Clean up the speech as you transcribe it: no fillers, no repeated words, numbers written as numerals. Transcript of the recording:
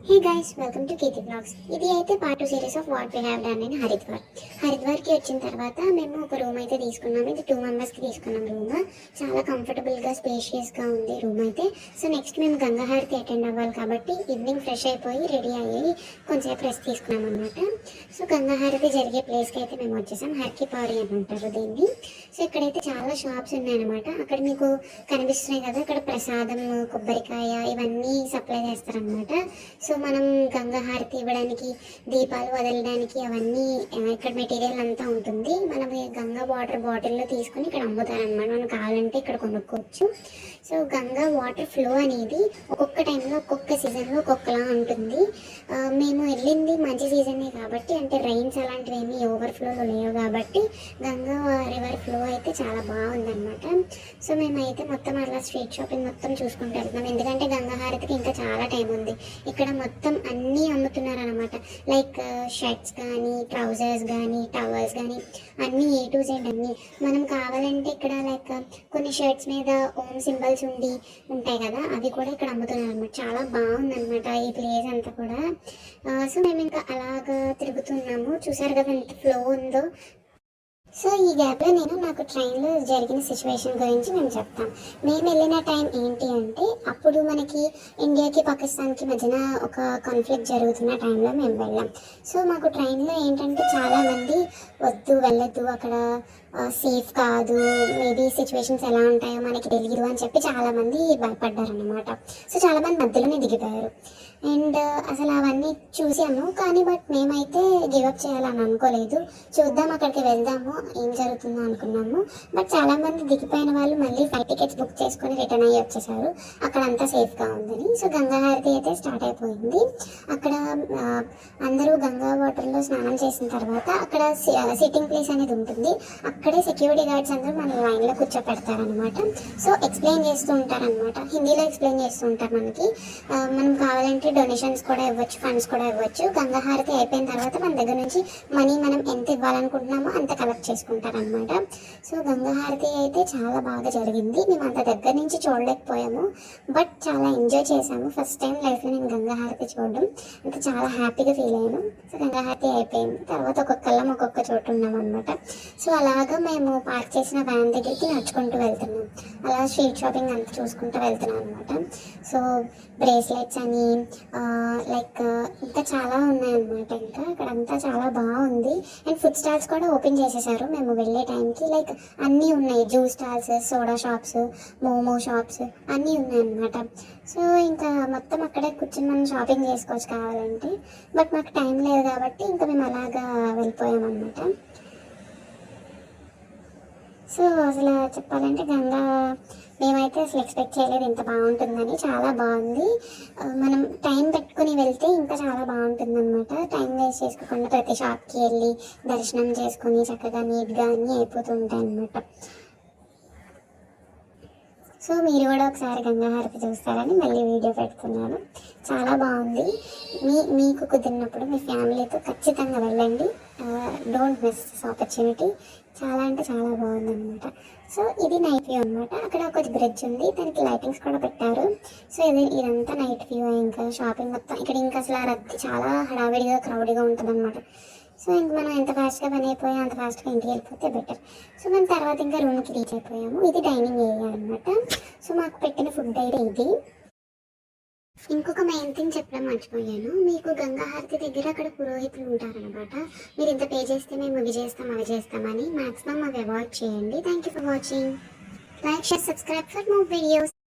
Hey guys, welcome to Kirti Vlogs. ఇది అయితే part 2 series of what we have done in హరిద్వార్కి వచ్చిన తర్వాత మేము ఒక రూమ్ అయితే తీసుకున్నాము. ఇది 2 మెంబర్స్కి తీసుకున్నాం రూమ్. చాలా కంఫర్టబుల్గా స్పేషియస్గా ఉంది రూమ్ అయితే. సో నెక్స్ట్ మేము గంగా హారతి అటెండ్ అవ్వాలి కాబట్టి ఈవినింగ్ ఫ్రెష్ అయిపోయి రెడీ అయ్యి కొంచెంసేపు రెస్ట్ తీసుకున్నాం అనమాట. సో గంగా హారతి జరిగే ప్లేస్కి అయితే మేము వచ్చేసాం. హర్కి పారి అని అంటారు దీన్ని. సో ఇక్కడైతే చాలా షాప్స్ ఉన్నాయన్నమాట. అక్కడ మీకు కనిపిస్తున్నాయి కదా, అక్కడ ప్రసాదం, కొబ్బరికాయ ఇవన్నీ సప్లై చేస్తారనమాట. సో మనం గంగా హారతి ఇవ్వడానికి, దీపాలు వదలడానికి అవన్నీ ఇక్కడ మెటీరియల్ అంతా ఉంటుంది. మనం గంగా వాటర్ బాటిల్లో తీసుకుని ఇక్కడ అమ్ముతారనమాట. మనం కావాలంటే ఇక్కడ కొనుక్కోవచ్చు. సో గంగా వాటర్ ఫ్లో అనేది ఒక్కొక్క టైంలో ఒక్కొక్క సీజన్లో ఒక్కొక్కలా ఉంటుంది. మేము వెళ్ళింది మంచి సీజనే కాబట్టి, అంటే రైన్స్ అలాంటివి ఏమీ ఓవర్ఫ్లోలో లేవు కాబట్టి గంగా రివర్ ఫ్లో అయితే చాలా బాగుందన్నమాట. సో మేమైతే మొత్తం అలా స్ట్రీట్ షాపింగ్ మొత్తం చూసుకుంటూ వెళ్తున్నాం. ఎందుకంటే గంగా హారతికి ఇంకా చాలా టైం ఉంది. ఇక్కడ మొత్తం అన్నీ అమ్ముతున్నారు అనమాట. లైక్ షర్ట్స్ కానీ, ట్రౌజర్స్ కానీ, టవల్స్ కానీ అన్నీ A to Z అన్నీ. మనం కావాలంటే ఇక్కడ లైక్ కొన్ని షర్ట్స్ మీద ఓం సింబల్స్ ఉంటాయి కదా, అవి కూడా ఇక్కడ అమ్ముతున్నారు అనమాట. చాలా బాగుందన్నమాట ఈ ప్లేస్ అంతా కూడా. సో మేము ఇంకా అలాగా తిరుగుతున్నాము. చూసారు కదా ఎంత ఫ్లో ఉందో. సో ఈ గ్యాప్లో నేను నాకు ట్రైన్లో జరిగిన సిచ్యువేషన్ గురించి మేము చెప్తాం. మేము వెళ్ళిన టైం ఏంటి అంటే, అప్పుడు మనకి ఇండియాకి పాకిస్తాన్కి మధ్యన ఒక కాన్ఫ్లిక్ట్ జరుగుతున్న టైంలో మేము వెళ్ళాం. సో మాకు ట్రైన్లో ఏంటంటే చాలామంది వద్దు, వెళ్ళొద్దు, అక్కడ సేఫ్ కాదు, మేబీ సిచ్యువేషన్స్ ఎలా ఉంటాయో మనకి తెలియదు అని చెప్పి చాలామంది భయపడ్డారు అనమాట. సో చాలామంది మధ్యలోనే దిగిపోయారు. అండ్ అసలు అవన్నీ చూసాము, కానీ బట్ మేమైతే గివప్ చేయాలని అనుకోలేదు. చూద్దాం, అక్కడికి వెళ్దాము, ఏం జరుగుతుందో అనుకున్నాము. బట్ చాలామంది దిగిపోయిన వాళ్ళు మళ్ళీ ఫ్లైట్ టికెట్స్ బుక్ చేసుకొని రిటర్న్ అయ్యి వచ్చేసారు, అక్కడ అంతా సేఫ్గా ఉందని. సో గంగా హారతి అయితే స్టార్ట్ అయిపోయింది. అక్కడ అందరూ గంగా వాటర్లో స్నానం చేసిన తర్వాత అక్కడ సిట్టింగ్ ప్లేస్ అనేది ఉంటుంది. అక్కడే సెక్యూరిటీ గార్డ్స్ అందరూ మన లైన్లో కూర్చోపెడతారనమాట. సో ఎక్స్ప్లెయిన్ చేస్తూ ఉంటారనమాట, హిందీలో ఎక్స్ప్లెయిన్ చేస్తూ ఉంటారు మనకి. మనం కావాలంటే డొనేషన్స్ కూడా ఇవ్వచ్చు, ఫండ్స్ కూడా ఇవ్వచ్చు. గంగా హారతి అయిపోయిన తర్వాత మన దగ్గర నుంచి మనీ మనం ఎంత ఇవ్వాలనుకుంటున్నామో అంత కలెక్ట్ చేసుకుంటారనమాట. సో గంగా హారతి అయితే చాలా బాగా జరిగింది. మేము అంత దగ్గర నుంచి చూడలేకపోయాము, బట్ చాలా ఎంజాయ్ చేసాము. ఫస్ట్ టైం లైఫ్లో నేను గంగా హారతి చూడడం, ఇంకా చాలా హ్యాపీగా ఫీల్ అయ్యాను. సో గంగా హారతి అయిపోయింది తర్వాత ఒక్కొక్కళ్ళం ఒక్కొక్క చోటు ఉన్నాం అనమాట. సో అలాగా మేము పార్క్ చేసిన వ్యాన్ దగ్గరికి నడుచుకుంటూ వెళ్తున్నాం. అలా స్ట్రీట్ షాపింగ్ అంతా చూసుకుంటూ వెళ్తున్నాం అనమాట. సో బ్రేస్లెట్స్ అని లైక్ ఇంకా చాలా ఉన్నాయన్నమాట. ఇంకా అక్కడంతా చాలా బాగుంది. అండ్ ఫుడ్ స్టాల్స్ కూడా ఓపెన్ చేసేసారు మేము వెళ్ళే టైంకి. లైక్ అన్నీ ఉన్నాయి, juice stalls, soda shops, momo shops అన్నీ ఉన్నాయన్నమాట. సో ఇంకా మొత్తం అక్కడే కూర్చొని మనం షాపింగ్ చేసుకోవచ్చు కావాలంటే. బట్ మాకు టైం లేదు కాబట్టి ఇంకా మేము అలాగా వెళ్ళిపోయామన్నమాట. సో అసలు చెప్పాలంటే గంగా మేమైతే అసలు ఎక్స్పెక్ట్ చేయలేదు ఇంత బాగుంటుందని. చాలా బాగుంది. మనం టైం పెట్టుకుని వెళ్తే ఇంకా చాలా బాగుంటుంది అనమాట. టైం వేస్ట్ చేసుకోకుండా ప్రతి షాప్కి వెళ్ళి దర్శనం చేసుకొని చక్కగా నీట్గా అన్నీ అయిపోతూ ఉంటాయి అన్నమాట. సో మీరు కూడా ఒకసారి గంగా హారతి చూస్తారని మళ్ళీ వీడియో పెడుతున్నాను. చాలా బాగుంది. మీకు కుదిరినప్పుడు మీ ఫ్యామిలీతో ఖచ్చితంగా వెళ్ళండి. Don't miss this opportunity. చాలా అంటే చాలా బాగుందన్నమాట. సో ఇది నైట్ వ్యూ అనమాట. అక్కడ ఒక బ్రిడ్జ్ ఉంది, దానికి లైటింగ్స్ కూడా పెట్టారు. సో ఇదంతా నైట్ వ్యూ. ఇంకా షాపింగ్ మొత్తం ఇక్కడ ఇంకా అసలు రద్దీ చాలా హడావిడిగా క్రౌడ్గా ఉంటుంది అనమాట. సో ఇంక మనం ఎంత ఫాస్ట్గా పని అయిపోయాం అంత ఫాస్ట్గా ఇంటికి వెళ్ళిపోతే బెటర్. సో మనం తర్వాత ఇంకా రూమ్కి రీచ్ అయిపోయాము. ఇది డైనింగ్ ఏరియా అనమాట. సో మాకు పెట్టిన ఫుడ్ అయితే ఇది. ఇంకొక మెయిన్ థింగ్ చెప్పడం మర్చిపోయాను, మీకు గంగా హారతి దగ్గర అక్కడ పురోహితులు ఉంటారనమాట. మీరు ఇంత పే చేస్తే మేము ఇవి చేస్తాం అవి చేస్తామని. మ్యాక్సిమం అవి అవాయిడ్ చేయండి. Thank you for watching. Like, share, subscribe for more videos.